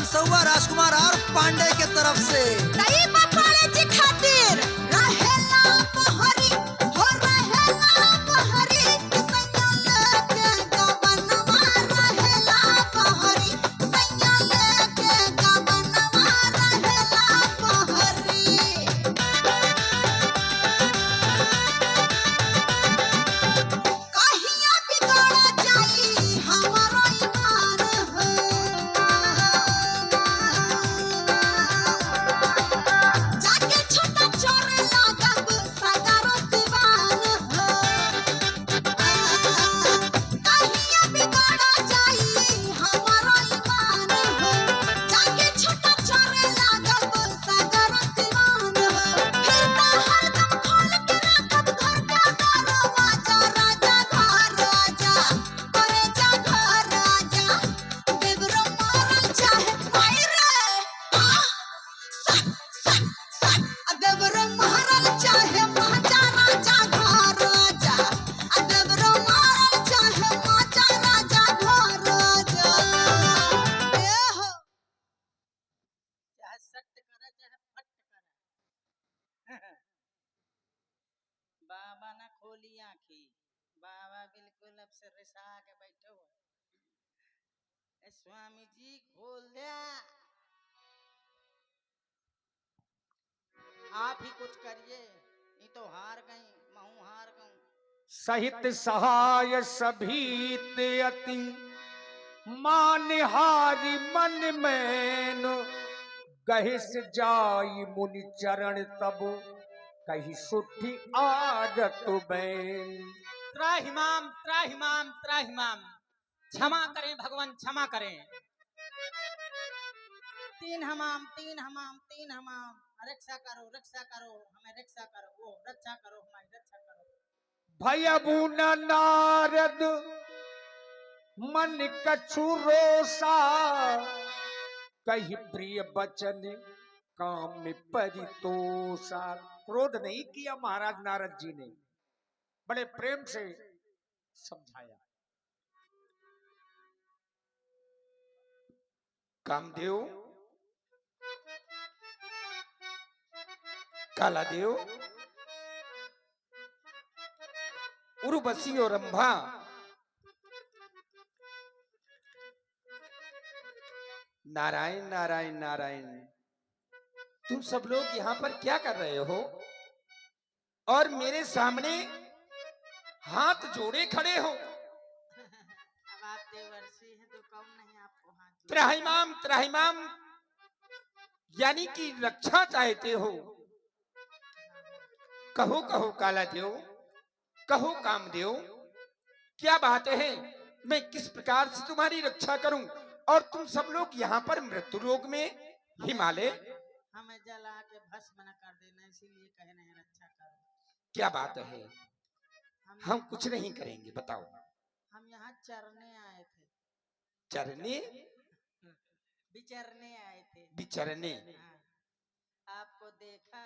सौवा राजकुमार और पांडे के तरफ से कई पकवाड़े जी खातिर रहेला बहरी हो रहेला बहरी सैया लेके गबनवा रहेला बहरी सैया लेके गबनवा रहेला बहरी कहिया बिगड़ जाई हमारो ईमान हो जाके छोटा चोरे लागब सगारो दीवान हो कहिया बिगड़ जाई हमारो ईमान हो जाके छोटा चोरे लागब सगारो दीवान हो फिर तो हरदम खोल के रखब घर का दरवाजा राजा घर राजा करे जा घर राजा देवरो मारल चाहे मायरे देवरो मारल चाहे माचा राजा घर राजा देवरो मारल चाहे माचा राजा घर राजा ए हो चाहे सट करे चाहे फट करे बाबा ना खोली आंखी बाबा बिल्कुल अब से रिसा के बैठे हो स्वामी जी खोल दिया आप ही कुछ करिए नहीं तो हार गई महू हार गऊं सहित सहाय सभीत अति मानहारी मन मैन गहिस जाई मुनि चरण तब कही सुठी आदत बैन। त्राहिमाम त्राहिमाम त्राहिमाम क्षमा करें भगवान क्षमा करें। तीन हमाम रक्षा करो हमें रक्षा करो वो रक्षा करो हमारी रक्षा करो भयबू न नारद मन कछु रोसा कही प्रिय बचन काम में परितोषा। क्रोध नहीं किया महाराज नारद जी ने, बड़े प्रेम से समझाया। कामदेव कालादेव उर्वशी और रंभा नारायण नारायण नारायण तुम सब लोग यहाँ पर क्या कर रहे हो और मेरे सामने हाथ जोड़े खड़े हो? अब आप देवर्षि हैं तो कम नहीं आपको हाथ जोड़ त्राहिमाम त्राहिमाम यानी कि रक्षा चाहते हो। कहो कहो कालादेव, कहो कामदेव, क्या बात है? मैं किस प्रकार से तुम्हारी रक्षा करूं और तुम सब लोग यहाँ पर मृत्यु रोग में हिमालय? हमें जला के भस्म न कर देना इसीलिए कहे नहीं रक्षा करो। क्या बात है? हम कुछ नहीं करेंगे, बताओ। हम यहाँ चरने आए थे, चरने विचरने आए थे। विचरने हाँ, आपको देखा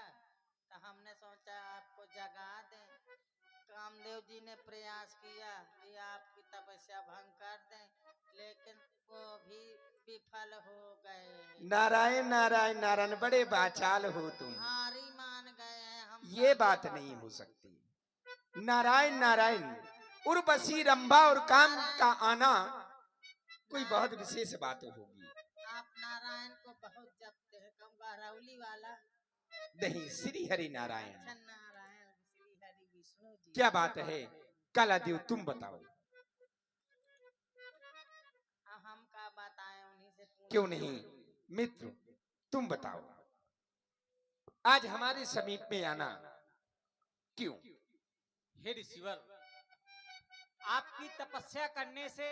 तो हमने सोचा आपको जगा दें। कामदेव जी ने प्रयास किया कि आपकी तपस्या भंग कर दें, लेकिन वो भी विफल हो गए। नारायण नारायण नारायण बड़े बाचाल हो तुम। हारी मान गए हैं हम। ये बात नहीं हो सकती। नारायण नारायण उर्वशी रंभा और काम का आना कोई बहुत विशेष बात होगी। आप नारायण को बहुत जपते हैं, कम गहरौली वाला नहीं, श्री हरि नारायण। अच्छा नारायण श्री हरि विष्णु जी। क्या बात है कालादेव, तुम बताओ। हम का बताएं, उन्हीं से पूछ। क्यों नहीं मित्र, तुम बताओ। आज हमारे समीप में आना क्यों? हे ऋषिवर, आपकी तपस्या करने से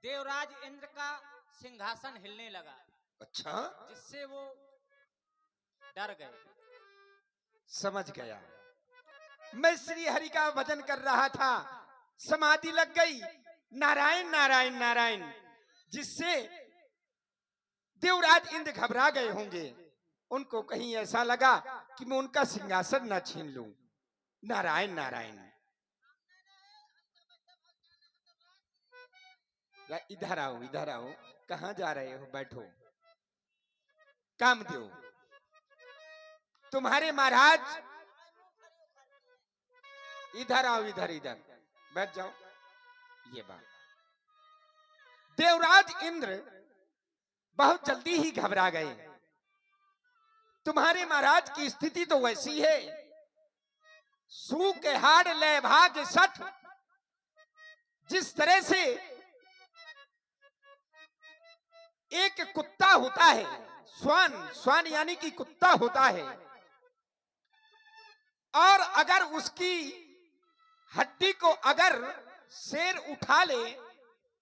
देवराज इंद्र का सिंहासन हिलने लगा। अच्छा, जिससे वो डर गए। समझ गया। मैं श्री हरि का भजन कर रहा था, समाधि लग गई। नारायण नारायण नारायण, जिससे देवराज इंद्र घबरा गए होंगे। उनको कहीं ऐसा लगा कि मैं उनका सिंहासन न छीन लूं। नारायण नारायण। इधर आओ, इधर आओ। कहाँ जा रहे हो? बैठो। कामदेव, तुम्हारे महाराज इधर आओ, इधर इधर बैठ जाओ। ये बात, देवराज इंद्र बहुत जल्दी ही घबरा गए। तुम्हारे महाराज की स्थिति तो वैसी है, सू के हाड़ ले भाग सठ। जिस तरह से एक कुत्ता होता है, स्वान, स्वान यानी कि कुत्ता होता है, और अगर उसकी हड्डी को अगर शेर उठा ले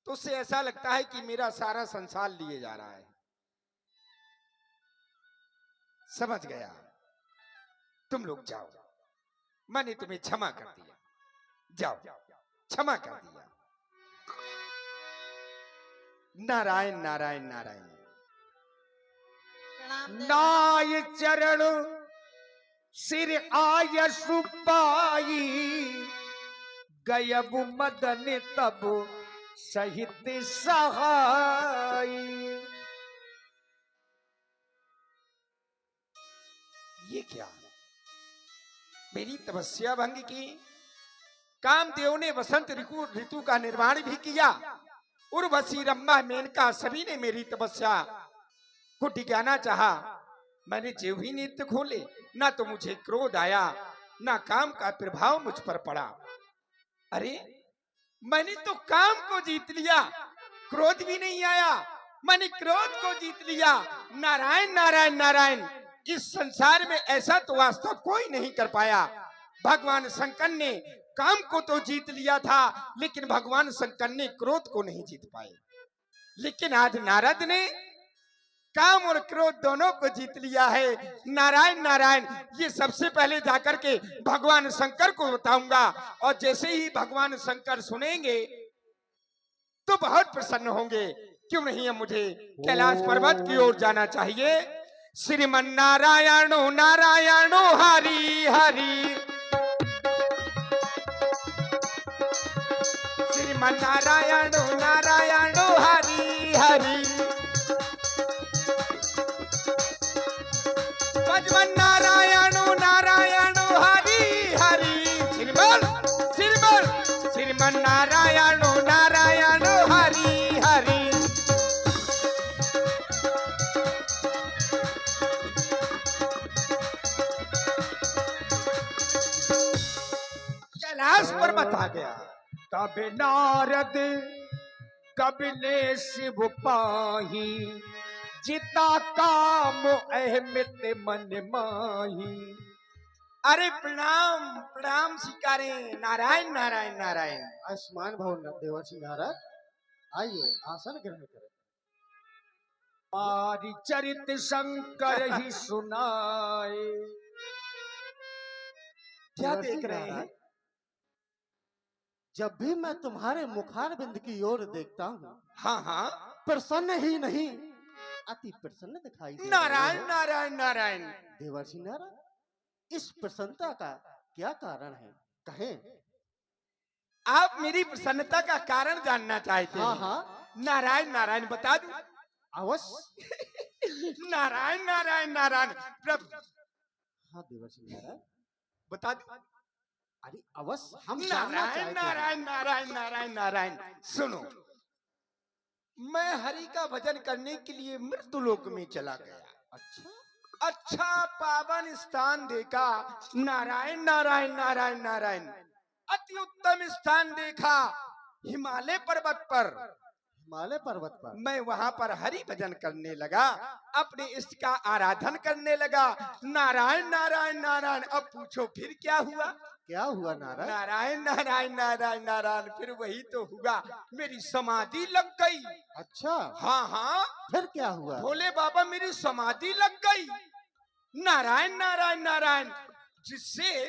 तो उसे ऐसा लगता है कि मेरा सारा संसार लिए जा रहा है। समझ गया, तुम लोग जाओ, मैंने तुम्हें क्षमा कर दिया, जाओ, क्षमा कर दिया। नारायण नारायण नारायण। प्रणाम देव। नाय चरण सिर आय सुपाई, गयब मदन तब सहित सहाई। ये क्या, मेरी तपस्या भंग की। कामदेव ने वसंत ऋतु का निर्माण भी किया। उर्वशी, रंभा, मेनका सभी ने मेरी तपस्या को टिकाना चाहा। मैंने जो ही नेत्र खोले, ना तो मुझे क्रोध आया, ना काम का प्रभाव मुझ पर पड़ा। अरे मैंने तो काम को जीत लिया, क्रोध भी नहीं आया। मैंने क्रोध को जीत लिया। नारायण नारायण नारायण। इस संसार में ऐसा तो वास्तव कोई नहीं कर पाया। भगवान शंकर ने काम को तो जीत लिया था, लेकिन भगवान शंकर ने क्रोध को नहीं जीत पाए। लेकिन आज नारद ने काम और क्रोध दोनों को जीत लिया है। नारायण नारायण। ये सबसे पहले जाकर के भगवान शंकर को बताऊंगा, और जैसे ही भगवान शंकर सुनेंगे तो बहुत प्रसन्न होंगे। क्यों नहीं, अब मुझे कैलाश पर्वत की ओर जाना चाहिए। श्रीमन नारायणो नारायणो हरि हरि, श्रीमन नारायणो नारायणो हरि हरि, भजवन नारायणो नारायणो हरि हरि। श्रीमन नारायणो नारायणो हरि हरि। कैलाश पर्वत आ गया। तब नारद कबले शिव पाही, जिता काम अहमित मन माही। अरे प्रणाम प्रणाम स्वीकारे। नारायण नारायण नारायण। आयुष्मान भवन देवर्षि नारद, आइए आसन ग्रहण करें। पारि चरित शंकर ही सुनाए। क्या देवर्षि देख रहे हैं? नारद, जब भी मैं तुम्हारे मुखार बिंद की ओर देखता हूँ, हाँ हाँ, प्रसन्न ही नहीं अति प्रसन्न दिखाई दे रहे नारायण हो। नारायण नारायण। देवर्षि नारद, इस प्रसन्नता का क्या कारण है, कहें? आप मेरी प्रसन्नता का कारण जानना चाहते हैं? हाँ हाँ, नारायण नारायण बता दूं? अवश्य। नारायण नारायण नारायण। प्रभु हाँ देवर्षि नारद, बता दूं? अरे अवश्य, हम जानना नारायण चाहते हैं। नारायण नारायण नारायण नारायण। सुनो, मैं हरि का भजन करने के लिए मृत्युलोक में चला गया। अच्छा, अच्छा पावन स्थान देखा। नारायण नारायण नारायण नारायण। अति उत्तम स्थान देखा, हिमालय पर्वत पर। हिमालय पर्वत पर मैं वहां पर हरि भजन करने लगा, अपने इष्ट का आराधन करने लगा। नारायण नारायण नारायण। अब पूछो फिर क्या हुआ? क्या हुआ नारद? नारायण नारायण नारायण नारायण। फिर वही तो हुआ, मेरी समाधि लग गई। अच्छा, हाँ हाँ, फिर क्या हुआ? भोले बाबा मेरी समाधि लग गई। नारायण नारायण नारायण। जिससे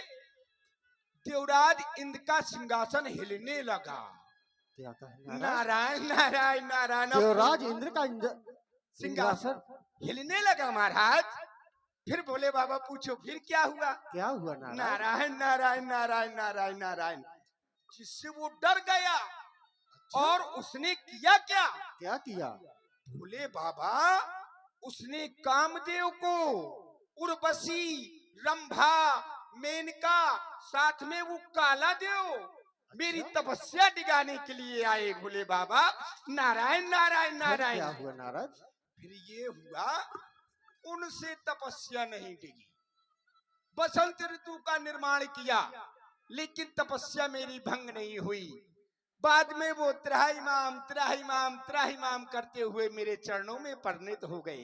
देवराज इंद्र का सिंहासन हिलने लगा। क्या कहे नारद? नारायण नारायण नारायण। देवराज इंद्र का सिंहासन हिलने लगा महाराज। फिर बोले बाबा पूछो फिर क्या हुआ? क्या हुआ नारद? नारायण नारायण नारायण नारायण नारायण। जिससे वो डर गया। और उसने किया क्या? क्या किया? भोले बाबा उसने कामदेव को उर्वशी, रंभा, मेनका, साथ में वो काला देव मेरी तपस्या डिगाने के लिए आए। भोले बाबा नारायण नारायण फिर नारायण। क्या हुआ नारद? फिर ये हुआ, उनसे तपस्या नहीं डिगी। बसंत ऋतु का निर्माण किया, लेकिन तपस्या मेरी भंग नहीं हुई। बाद में वो त्राहिमाम त्राहिमाम त्राहिमाम करते हुए मेरे चरणों में परिणत हो गए।